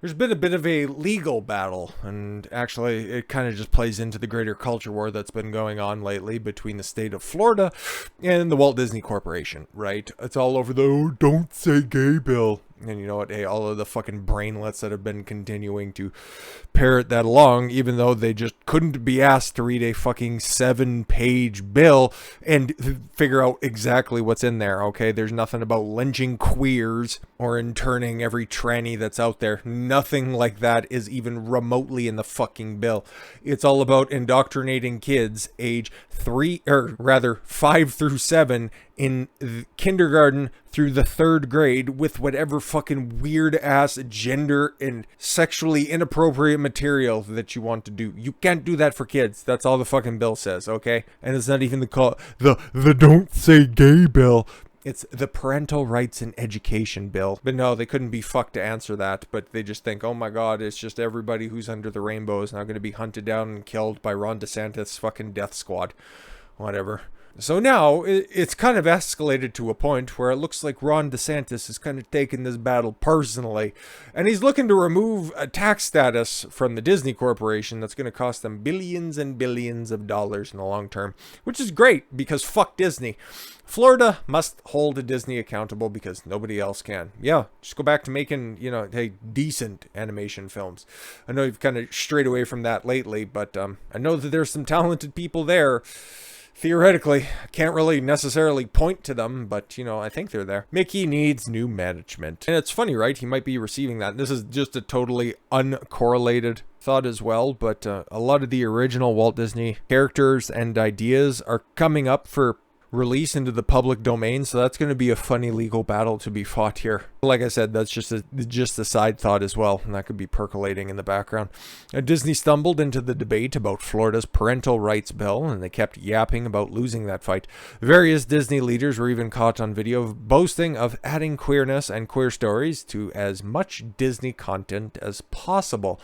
There's been a bit of a legal battle, and actually it kind of just plays into the greater culture war that's been going on lately between the state of Florida and the Walt Disney Corporation, right? It's all over the "oh, don't say gay" bill. And you know what? Hey, all of the fucking brainlets that have been continuing to parrot that along, even though they just couldn't be asked to read a fucking 7-page bill and figure out exactly what's in there, okay? There's nothing about lynching queers or interning every tranny that's out there. Nothing like that is even remotely in the fucking bill. It's all about indoctrinating kids age 5 through 7 in kindergarten through the 3rd grade with whatever fucking weird ass gender and sexually inappropriate material that you want to do. You can't do that for kids. That's all the fucking bill says, okay? And it's not even the don't say gay bill. It's the parental rights and education bill. But no, they couldn't be fucked to answer that. But they just think, oh my god, it's just everybody who's under the rainbow is now going to be hunted down and killed by Ron DeSantis' fucking death squad. Whatever. So now it's kind of escalated to a point where it looks like Ron DeSantis is kind of taking this battle personally. And he's looking to remove a tax status from the Disney Corporation that's going to cost them billions and billions of dollars in the long term. Which is great because fuck Disney. Florida must hold Disney accountable because nobody else can. Yeah, just go back to making, hey, decent animation films. I know you've kind of strayed away from that lately, but I know that there's some talented people there. Theoretically, I can't really necessarily point to them, but, I think they're there. Mickey needs new management. And it's funny, right? He might be receiving that. This is just a totally uncorrelated thought as well, but a lot of the original Walt Disney characters and ideas are coming up for release into the public domain, so that's going to be a funny legal battle to be fought here. Like I said, that's just a side thought as well, and that could be percolating in the background. Disney stumbled into the debate about Florida's parental rights bill, and they kept yapping about losing that fight. Various Disney leaders were even caught on video boasting of adding queerness and queer stories to as much Disney content as possible.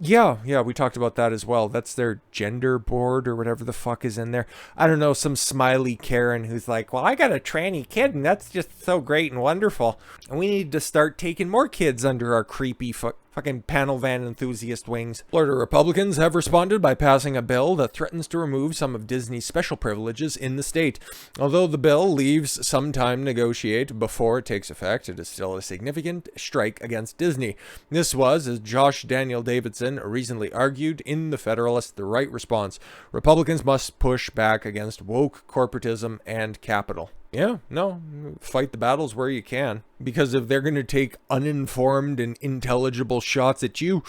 Yeah, we talked about that as well. That's their gender board or whatever the fuck is in there. I don't know, some smiley Karen who's like, well, I got a tranny kid and that's just so great and wonderful. And we need to start taking more kids under our creepy fucking panel van enthusiast wings. Florida Republicans have responded by passing a bill that threatens to remove some of Disney's special privileges in the state. Although the bill leaves some time to negotiate before it takes effect, it is still a significant strike against Disney. This was, as Josh Daniel Davidson recently argued in The Federalist, the right response. Republicans must push back against woke corporatism and capital. Yeah, no, fight the battles where you can. Because if they're going to take uninformed and intelligible shots at you,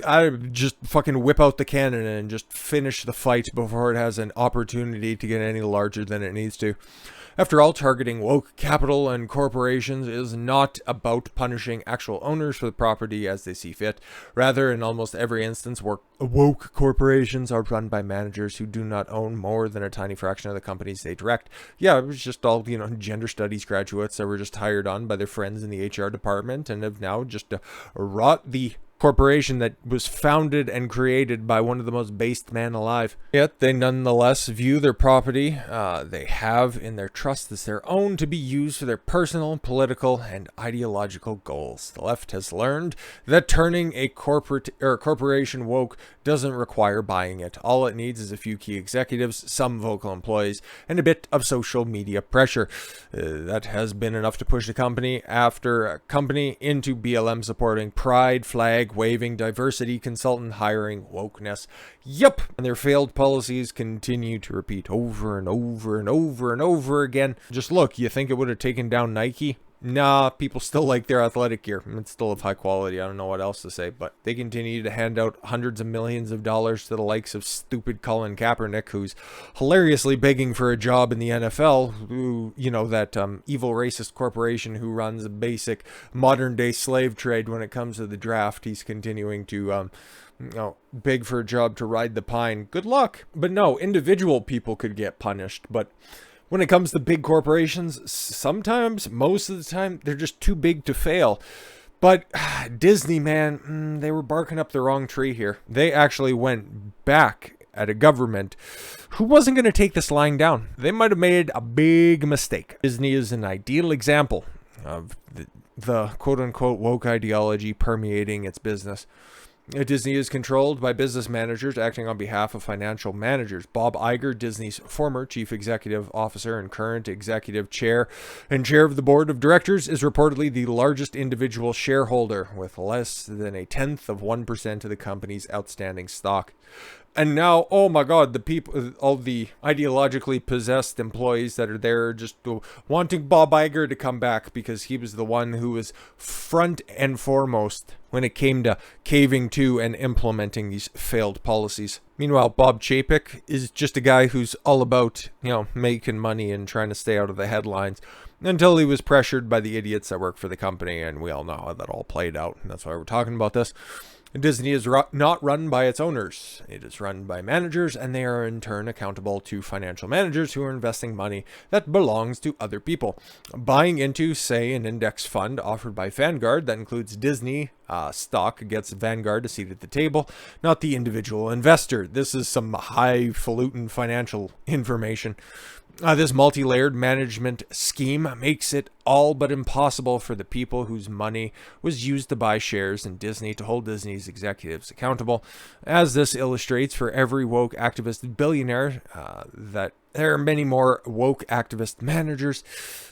I just fucking whip out the cannon and just finish the fight before it has an opportunity to get any larger than it needs to. After all, targeting woke capital and corporations is not about punishing actual owners for the property as they see fit. Rather, in almost every instance, woke corporations are run by managers who do not own more than a tiny fraction of the companies they direct. Yeah, it was just all, gender studies graduates that were just hired on by their friends in the HR department and have now just wrought the corporation that was founded and created by one of the most based men alive. Yet they nonetheless view their property they have in their trust as their own to be used for their personal, political, and ideological goals. The left has learned that turning a corporation woke doesn't require buying it. All it needs is a few key executives, some vocal employees, and a bit of social media pressure. That has been enough to push the company after company into BLM supporting pride, flag waving, diversity consultant hiring, wokeness. Yep, and their failed policies continue to repeat over and over and over and over again. Just look, you think it would have taken down Nike? Nah, people still like their athletic gear. It's still of high quality. I don't know what else to say, but they continue to hand out hundreds of millions of dollars to the likes of stupid Colin Kaepernick, who's hilariously begging for a job in the NFL, who, that evil racist corporation who runs a basic modern day slave trade when it comes to the draft. He's continuing to, beg for a job to ride the pine. Good luck. But no, individual people could get punished, but when it comes to big corporations, sometimes, most of the time, they're just too big to fail. But Disney, man, they were barking up the wrong tree here. They actually went back at a government who wasn't going to take this lying down. They might have made a big mistake. Disney is an ideal example of the quote-unquote woke ideology permeating its business. Disney is controlled by business managers acting on behalf of financial managers. Bob Iger, Disney's former chief executive officer and current executive chair and chair of the board of directors, is reportedly the largest individual shareholder, with less than 0.1% of the company's outstanding stock. And now, oh my God, the people, all the ideologically possessed employees that are there, just wanting Bob Iger to come back because he was the one who was front and foremost when it came to caving to and implementing these failed policies. Meanwhile, Bob Chapek is just a guy who's all about, making money and trying to stay out of the headlines, until he was pressured by the idiots that work for the company, and we all know how that all played out, and that's why we're talking about this. Disney is not run by its owners. It is run by managers, and they are in turn accountable to financial managers who are investing money that belongs to other people. Buying into, say, an index fund offered by Vanguard that includes Disney stock gets Vanguard a seat at the table, not the individual investor. This is some highfalutin financial information. This multi-layered management scheme makes it all but impossible for the people whose money was used to buy shares in Disney to hold Disney's executives accountable. As this illustrates, for every woke activist billionaire, that there are many more woke activist managers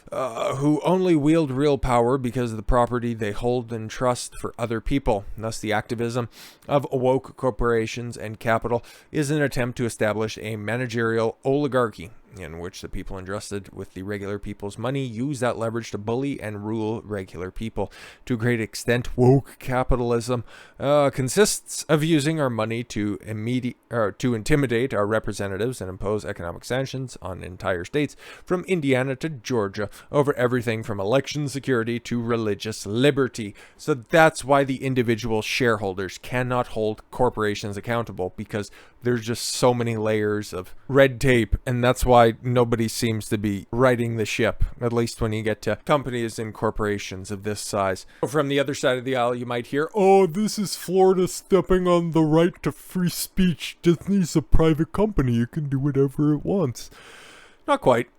who only wield real power because of the property they hold in trust for other people. Thus, the activism of woke corporations and capital is an attempt to establish a managerial oligarchy in which the people entrusted with the regular people's money use that leverage to bully and rule regular people. To a great extent, woke capitalism consists of using our money to intimidate our representatives and impose economic sanctions on entire states, from Indiana to Georgia, over everything from election security to religious liberty. So that's why the individual shareholders cannot hold corporations accountable, because there's just so many layers of red tape, and that's why nobody seems to be righting the ship, at least when you get to companies and corporations of this size. From the other side of the aisle, you might hear, oh, this is Florida stepping on the right to free speech. Disney's a private company. It can do whatever it wants. Not quite.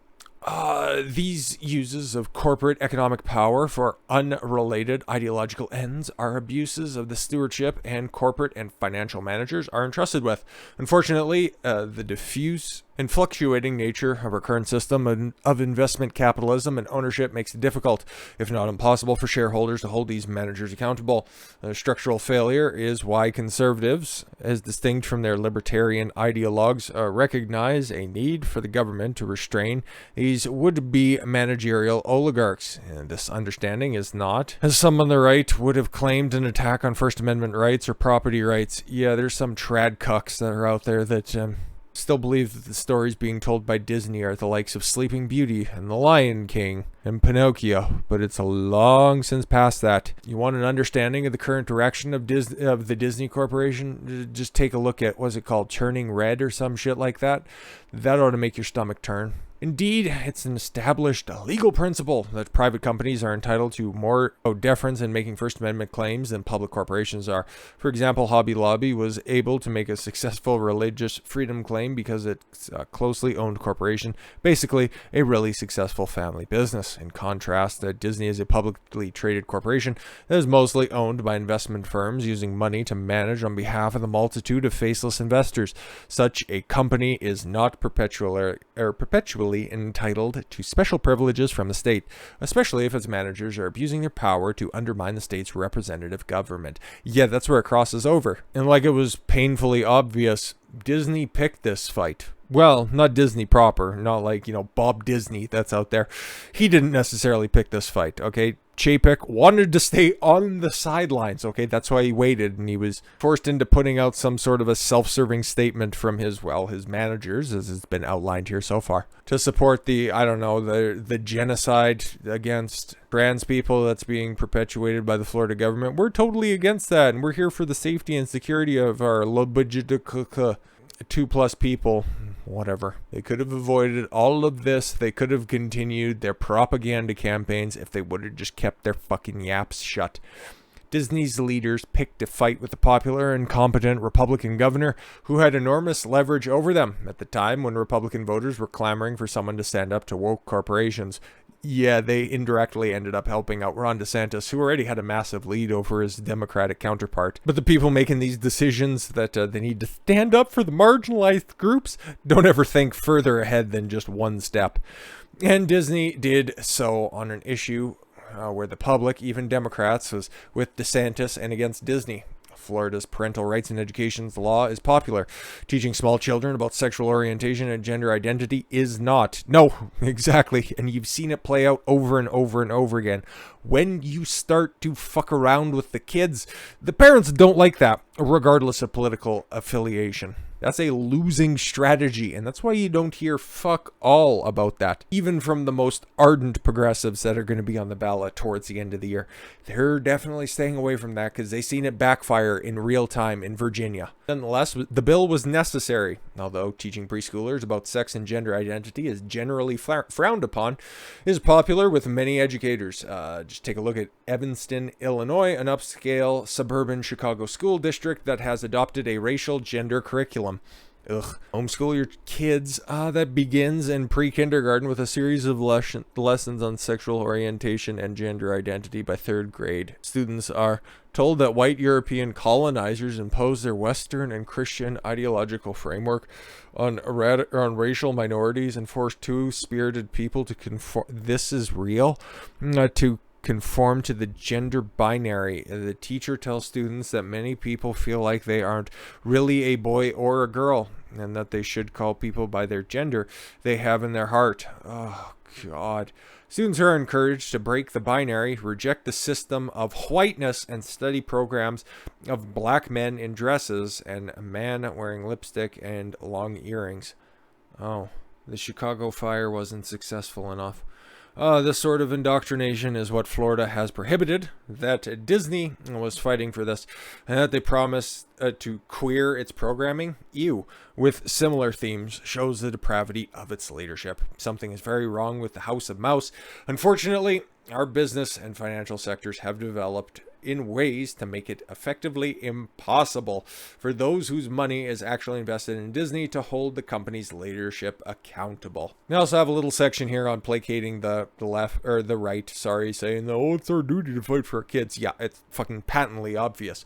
These uses of corporate economic power for unrelated ideological ends are abuses of the stewardship and corporate and financial managers are entrusted with. Unfortunately, the diffuse and fluctuating nature of our current system of investment capitalism and ownership makes it difficult, if not impossible, for shareholders to hold these managers accountable. Structural failure is why conservatives, as distinct from their libertarian ideologues, recognize a need for the government to restrain these would-be managerial oligarchs. And this understanding is not, as some on the right would have claimed, an attack on First Amendment rights or property rights. Yeah, there's some trad cucks that are out there that still believe that the stories being told by Disney are the likes of Sleeping Beauty and The Lion King and Pinocchio, but it's a long since past that. You want an understanding of the current direction of the Disney Corporation? Just take a look at, what's it called, Turning Red or some shit like that? That ought to make your stomach turn. Indeed, it's an established legal principle that private companies are entitled to more deference in making First Amendment claims than public corporations are. For example, Hobby Lobby was able to make a successful religious freedom claim because it's a closely owned corporation, basically a really successful family business. In contrast, Disney is a publicly traded corporation that is mostly owned by investment firms using money to manage on behalf of the multitude of faceless investors. Such a company is not perpetually entitled to special privileges from the state, especially if its managers are abusing their power to undermine the state's representative government. Yeah, that's where it crosses over. And like it was painfully obvious, Disney picked this fight. Well, not Disney proper, not like, Bob Disney that's out there. He didn't necessarily pick this fight, okay? Chapek wanted to stay on the sidelines, okay? That's why he waited, and he was forced into putting out some sort of a self-serving statement from his managers, as it's been outlined here so far, to support the genocide against trans people that's being perpetuated by the Florida government. We're totally against that, and we're here for the safety and security of our low-budget 2+ people. Whatever. They could have avoided all of this. They could have continued their propaganda campaigns if they would have just kept their fucking yaps shut. Disney's leaders picked a fight with the popular and competent Republican governor who had enormous leverage over them at the time when Republican voters were clamoring for someone to stand up to woke corporations. yeah, they indirectly ended up helping out Ron DeSantis, who already had a massive lead over his Democratic counterpart. But the people making these decisions that they need to stand up for the marginalized groups don't ever think further ahead than just one step. And Disney did so on an issue where the public, even Democrats, was with DeSantis and against Disney. Florida's parental rights and education law is popular. Teaching small children about sexual orientation and gender identity is not. No, exactly. And you've seen it play out over and over and over again. When you start to fuck around with the kids, the parents don't like that, regardless of political affiliation. That's a losing strategy, and that's why you don't hear fuck all about that. Even from the most ardent progressives that are going to be on the ballot towards the end of the year. They're definitely staying away from that because they've seen it backfire in real time in Virginia. Nonetheless, the bill was necessary. Although teaching preschoolers about sex and gender identity is generally frowned upon, it is popular with many educators. Just take a look at Evanston, Illinois, an upscale suburban Chicago school district that has adopted a racial gender curriculum. Ugh. Homeschool your kids. That begins in pre-kindergarten with a series of lessons on sexual orientation and gender identity by 3rd grade. Students are told that white European colonizers imposed their Western and Christian ideological framework on racial minorities and forced two-spirited people to conform. This is real. To conform to the gender binary. The teacher tells students that many people feel like they aren't really a boy or a girl, and that they should call people by their gender they have in their heart. Oh, God. Students are encouraged to break the binary, reject the system of whiteness, and study programs of black men in dresses and a man wearing lipstick and long earrings. Oh, the Chicago fire wasn't successful enough. This sort of indoctrination is what Florida has prohibited, that Disney was fighting for this, and that they promised to queer its programming, with similar themes, shows the depravity of its leadership. Something is very wrong with the House of Mouse. Unfortunately, our business and financial sectors have developed in ways to make it effectively impossible for those whose money is actually invested in Disney to hold the company's leadership accountable. We also have a little section here on placating the left, or the right, saying, oh, it's our duty to fight for our kids. Yeah, it's fucking patently obvious.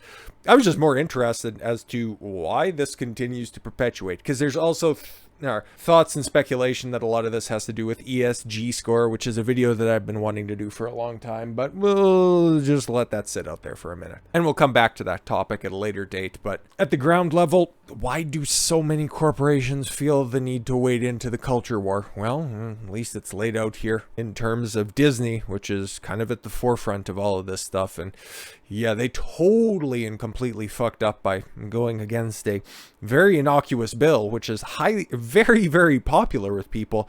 I was just more interested as to why this continues to perpetuate, because there's also thoughts and speculation that a lot of this has to do with ESG score, which is a video that I've been wanting to do for a long time, but we'll just let that sit out there for a minute. And we'll come back to that topic at a later date. But at the ground level, why do so many corporations feel the need to wade into the culture war? Well, at least it's laid out here in terms of Disney, which is kind of at the forefront of all of this stuff. And yeah, they totally and completely fucked up by going against a very innocuous bill, which is very, very popular with people.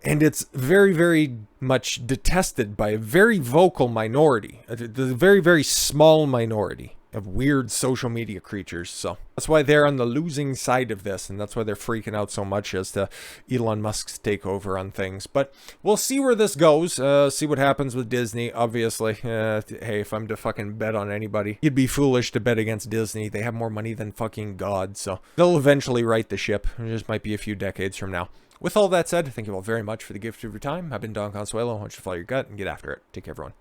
And it's very, very much detested by a very vocal minority, the very, very small minority of weird social media creatures. So that's why they're on the losing side of this, and that's why they're freaking out so much as to Elon Musk's takeover on things. But we'll see where this goes, see what happens with Disney. Obviously, hey, if I'm to fucking bet on anybody, you'd be foolish to bet against Disney. They have more money than fucking God, so they'll eventually right the ship. It just might be a few decades from now. With all that said, thank you all very much for the gift of your time. I've been Don Consuelo. I want you to follow your gut and get after it. Take care, everyone.